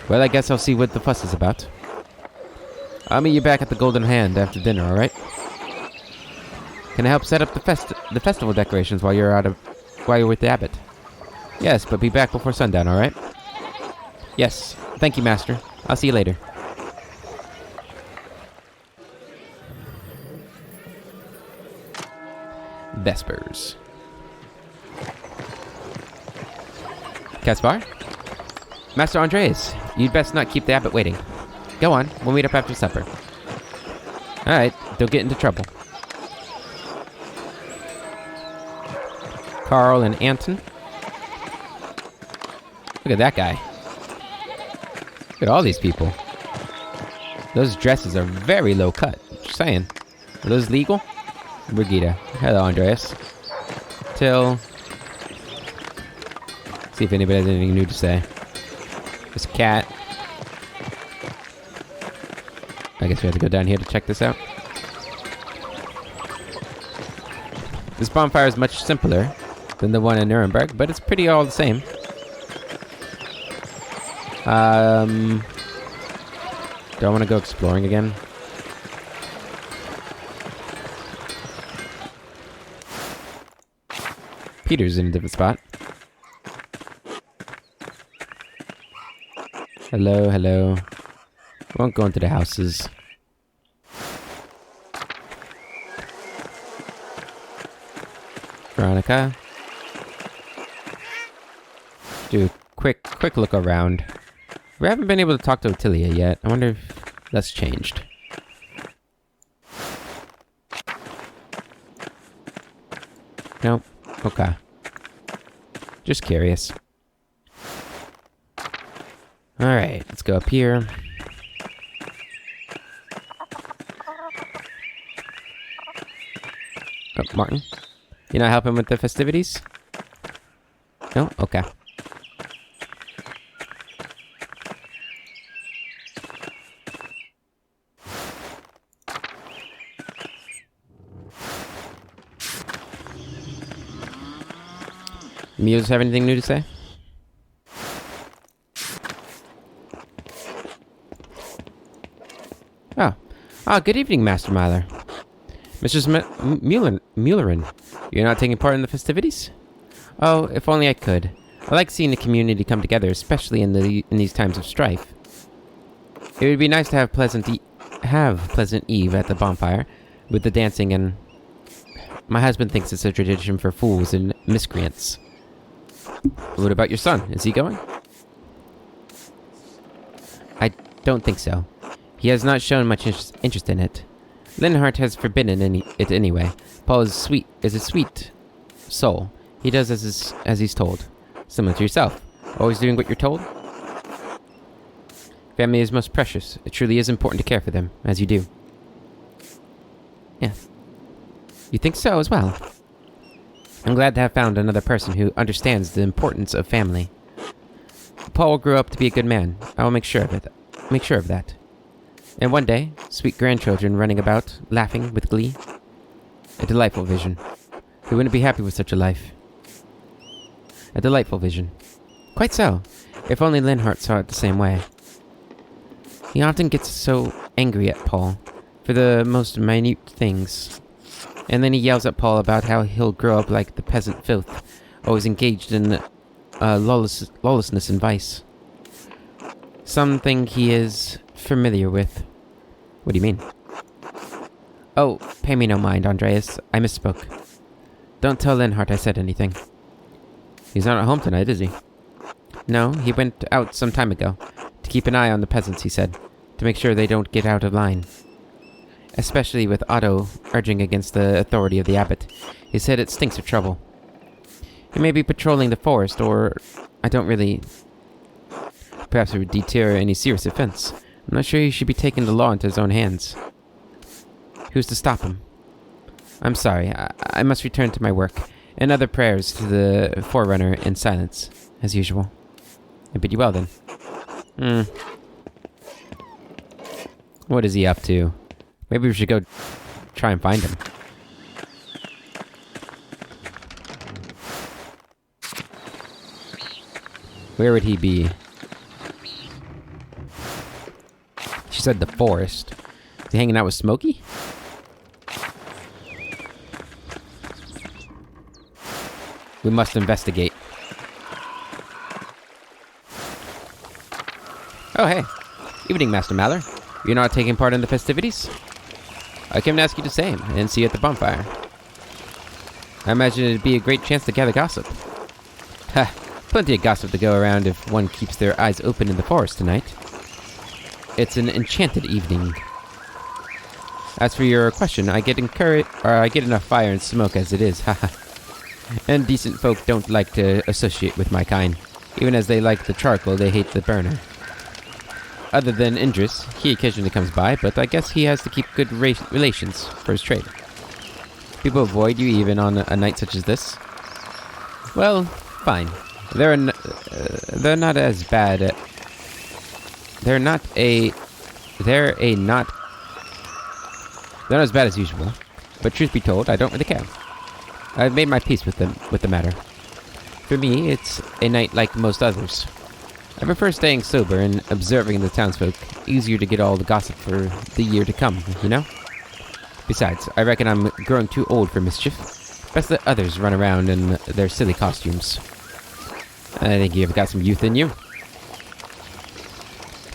Well, I guess I'll see what the fuss is about. I'll meet you back at the Golden Hand after dinner, alright? Can I help set up the festival decorations while you're with the Abbot? Yes, but be back before sundown, alright? Yes. Thank you, Master. I'll see you later. Vespers. Caspar? Master Andreas, you'd best not keep the Abbot waiting. Go on, we'll meet up after supper. Alright, don't get into trouble. Carl and Anton. Look at that guy. Look at all these people. Those dresses are very low cut. Just saying. Are those legal? Brigitte. Hello, Andreas. Till. See if anybody has anything new to say. There's a cat. I guess we have to go down here to check this out. This bonfire is much simpler than the one in Nuremberg, but it's pretty all the same. Do I want to go exploring again? Peter's in a different spot. Hello, hello. Won't go into the houses. Veronica. Do a quick look around. We haven't been able to talk to Ottilia yet. I wonder if that's changed. Nope. Okay. Just curious. Alright, let's go up here. Oh, Martin? You not helping with the festivities? No? Okay. Muse have anything new to say? Oh, good evening, Master Myler. Mrs. Mullerin, you're not taking part in the festivities? Oh, if only I could. I like seeing the community come together, especially in these times of strife. It would be nice to have pleasant eve at the bonfire, with the dancing and... My husband thinks it's a tradition for fools and miscreants. What about your son? Is he going? I don't think so. He has not shown much interest in it. Linhardt has forbidden it anyway. Paul is a sweet soul. He does as he's told. Similar to yourself. Always doing what you're told? Family is most precious. It truly is important to care for them, as you do. Yes. You think so as well? I'm glad to have found another person who understands the importance of family. Paul will grow up to be a good man. I will make sure of it. Make sure of that. And one day, sweet grandchildren running about, laughing with glee. A delightful vision. Who wouldn't be happy with such a life? A delightful vision. Quite so. If only Linhardt saw it the same way. He often gets so angry at Paul for the most minute things. And then he yells at Paul about how he'll grow up like the peasant filth, always engaged in lawlessness and vice. Something he is familiar with. What do you mean? Oh, pay me no mind, Andreas. I misspoke. Don't tell Linhardt I said anything. He's not at home tonight, is he? No, he went out some time ago. To keep an eye on the peasants, he said. To make sure they don't get out of line. Especially with Otto urging against the authority of the Abbot. He said it stinks of trouble. He may be patrolling the forest, or... I don't really... Perhaps it would deter any serious offense. I'm not sure he should be taking the law into his own hands. Who's to stop him? I'm sorry. I must return to my work. And other prayers to the Forerunner in silence, as usual. I bid you well, then. What is he up to? Maybe we should go try and find him. Where would he be? She said the forest. Is he hanging out with Smokey? We must investigate. Oh, hey. Evening, Master Maller. You're not taking part in the festivities? I came to ask you the same, and see you at the bonfire. I imagine it'd be a great chance to gather gossip. Ha! Plenty of gossip to go around if one keeps their eyes open in the forest tonight. It's an enchanted evening. As for your question, I get enough fire and smoke as it is, haha. And decent folk don't like to associate with my kind. Even as they like the charcoal, they hate the burner. Other than Indris, he occasionally comes by, but I guess he has to keep good relations for his trade. People avoid you even on a night such as this? Well, fine. They're not as bad. They're not as bad as usual. But truth be told, I don't really care. I've made my peace with the matter. For me, it's a night like most others. I prefer staying sober and observing the townsfolk. Easier to get all the gossip for the year to come, you know? Besides, I reckon I'm growing too old for mischief. Best let others run around in their silly costumes. I think you've got some youth in you.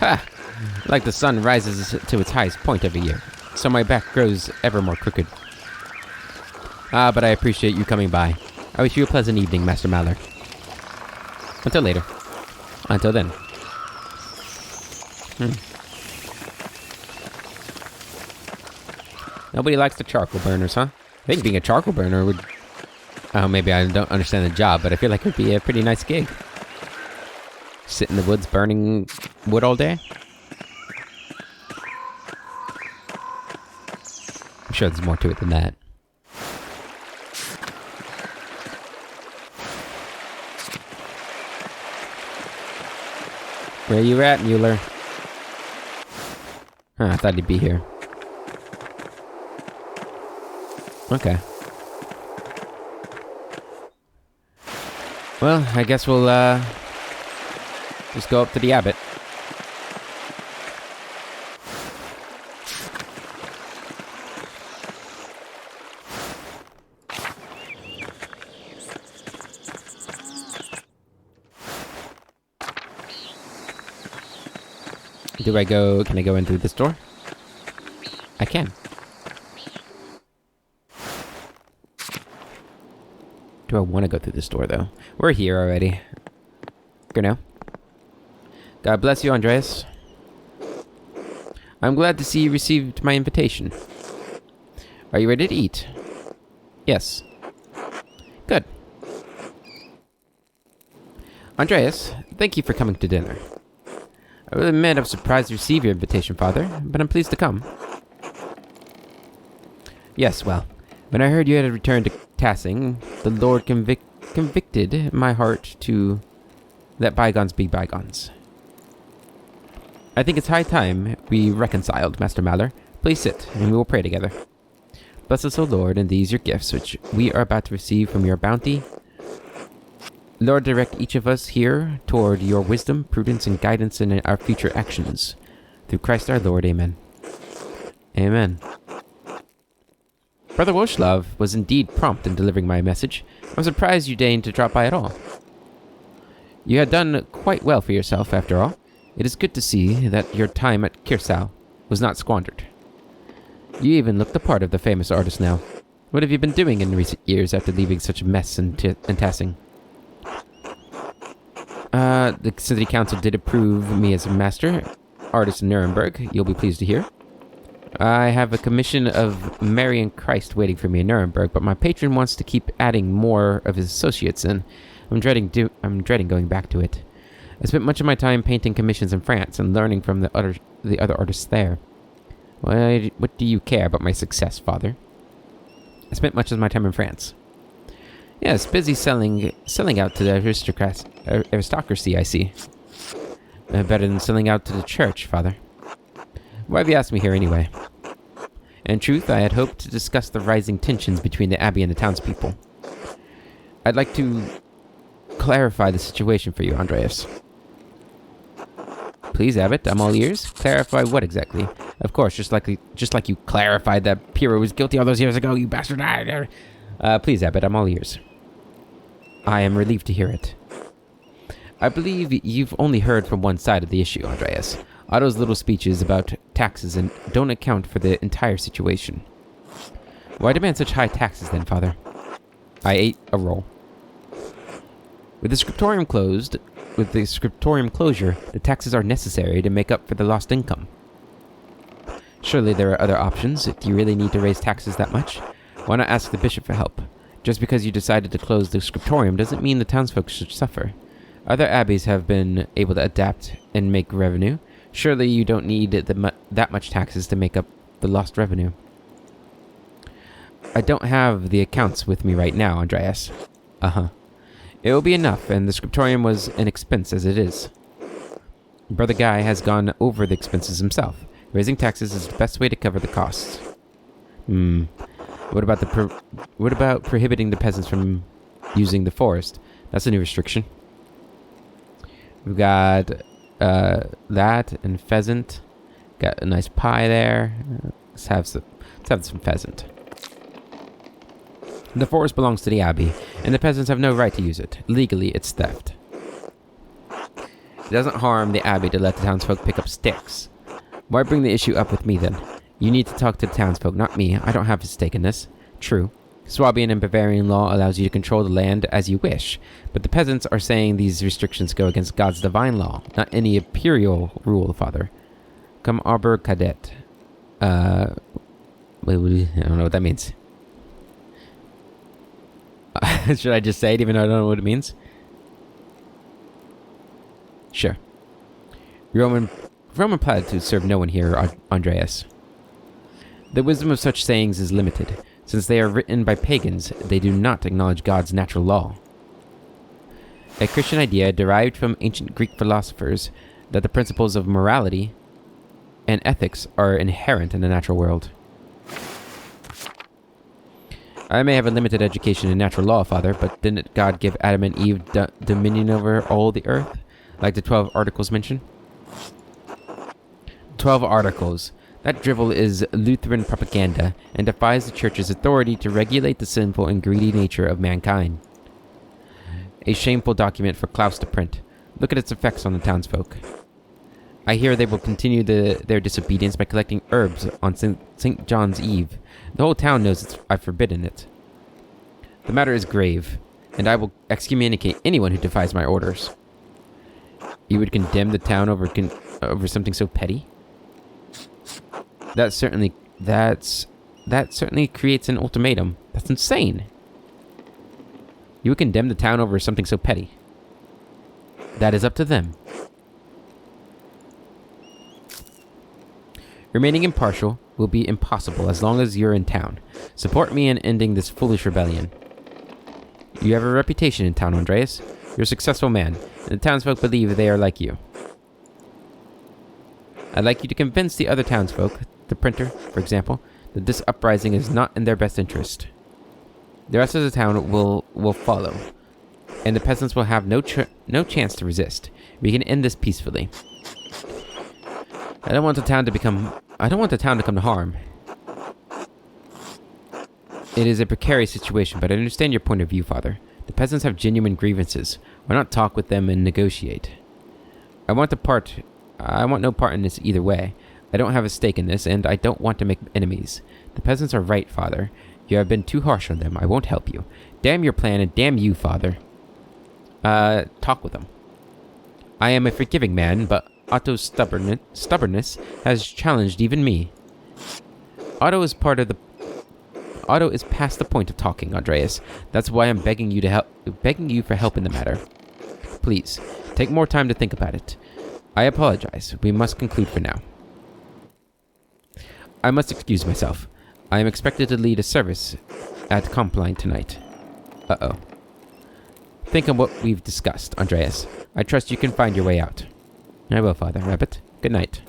Ha! Like the sun rises to its highest point every year, so my back grows ever more crooked. Ah, but I appreciate you coming by. I wish you a pleasant evening, Master Maller. Until later. Until then. Nobody likes the charcoal burners, huh? I think being a charcoal burner would... Oh, maybe I don't understand the job, but I feel like it would be a pretty nice gig. Sit in the woods burning wood all day? I'm sure there's more to it than that. Where you at, Mueller? Huh, I thought he'd be here. Okay. Well, I guess we'll, just go up to the Abbot. Can I go in through this door? I can. Do I want to go through this door, though? We're here already. Gurno. God bless you, Andreas. I'm glad to see you received my invitation. Are you ready to eat? Yes. Good. Andreas, thank you for coming to dinner. I will admit I'm surprised to receive your invitation, Father, but I'm pleased to come. Yes, well, when I heard you had returned to Tassing, the Lord convicted my heart to let bygones be bygones. I think it's high time we reconciled, Master Maller. Please sit, and we will pray together. Bless us, O Lord, and these your gifts, which we are about to receive from your bounty. Lord, direct each of us here toward your wisdom, prudence, and guidance in our future actions. Through Christ our Lord, amen. Amen. Brother Woshlav was indeed prompt in delivering my message. I'm surprised you deigned to drop by at all. You had done quite well for yourself, after all. It is good to see that your time at Kirsau was not squandered. You even look the part of the famous artist now. What have you been doing in recent years after leaving such a mess in Tassing? The city council did approve me as a master artist in Nuremberg, you'll be pleased to hear. I have a commission of Marian Christ waiting for me in Nuremberg, but my patron wants to keep adding more of his associates, and I'm dreading going back to it. I spent much of my time painting commissions in France and learning from the other artists there. What do you care about my success, Father? I spent much of my time in France. Yes, busy selling out to the aristocracy, I see. Better than selling out to the church, Father. Why have you asked me here anyway? In truth, I had hoped to discuss the rising tensions between the Abbey and the townspeople. I'd like to clarify the situation for you, Andreas. Please, Abbot, I'm all ears. Clarify what exactly? Of course, just like you clarified that Pyrrha was guilty all those years ago, you bastard. Please, Abbot, I'm all ears. I am relieved to hear it. I believe you've only heard from one side of the issue, Andreas. Otto's little speeches about taxes and don't account for the entire situation. Why demand such high taxes then, Father? I ate a roll. With the scriptorium closure, the taxes are necessary to make up for the lost income. Surely there are other options. Do you really need to raise taxes that much? Why not ask the bishop for help? Just because you decided to close the scriptorium doesn't mean the townsfolk should suffer. Other abbeys have been able to adapt and make revenue. Surely you don't need that much taxes to make up the lost revenue. I don't have the accounts with me right now, Andreas. Uh-huh. It will be enough, and the scriptorium was an expense as it is. Brother Guy has gone over the expenses himself. Raising taxes is the best way to cover the costs. What about prohibiting the peasants from using the forest? That's a new restriction. We've got that and pheasant. Got a nice pie there. Let's have some pheasant. The forest belongs to the abbey, and the peasants have no right to use it. Legally, it's theft. It doesn't harm the abbey to let the townsfolk pick up sticks. Why bring the issue up with me then? You need to talk to the townsfolk, not me. I don't have a stake in this. True. Swabian and Bavarian law allows you to control the land as you wish, but the peasants are saying these restrictions go against God's divine law, not any imperial rule, Father. Come arbor cadet. I don't know what that means. Should I just say it even though I don't know what it means? Sure. Roman platitudes serve no one here, Andreas. The wisdom of such sayings is limited. Since they are written by pagans, they do not acknowledge God's natural law. A Christian idea derived from ancient Greek philosophers that the principles of morality and ethics are inherent in the natural world. I may have a limited education in natural law, Father, but didn't God give Adam and Eve dominion over all the earth, like the 12 Articles mention? 12 Articles. That drivel is Lutheran propaganda and defies the Church's authority to regulate the sinful and greedy nature of mankind. A shameful document for Klaus to print. Look at its effects on the townsfolk. I hear they will continue their disobedience by collecting herbs on St. John's Eve. The whole town knows I've forbidden it. The matter is grave, and I will excommunicate anyone who defies my orders. You would condemn the town over something so petty? That certainly creates an ultimatum. That's insane. You would condemn the town over something so petty. That is up to them. Remaining impartial will be impossible as long as you're in town. Support me in ending this foolish rebellion. You have a reputation in town, Andreas. You're a successful man, and the townsfolk believe they are like you. I'd like you to convince the other townsfolk, the printer, for example, that this uprising is not in their best interest. The rest of the town will follow, and the peasants will have no chance to resist. We can end this peacefully. I don't want the town to come to harm. It is a precarious situation, but I understand your point of view, Father. The peasants have genuine grievances. Why not talk with them and negotiate? I want no part in this either way. I don't have a stake in this, and I don't want to make enemies. The peasants are right, Father. You have been too harsh on them. I won't help you. Damn your plan, and damn you, Father. Talk with them. I am a forgiving man, but Otto's stubbornness has challenged even me. Otto is past the point of talking, Andreas. That's why I'm begging you for help in the matter. Please, take more time to think about it. I apologize. We must conclude for now. I must excuse myself. I am expected to lead a service at Compline tonight. Uh-oh. Think on what we've discussed, Andreas. I trust you can find your way out. I will, Father Abbot. Good night.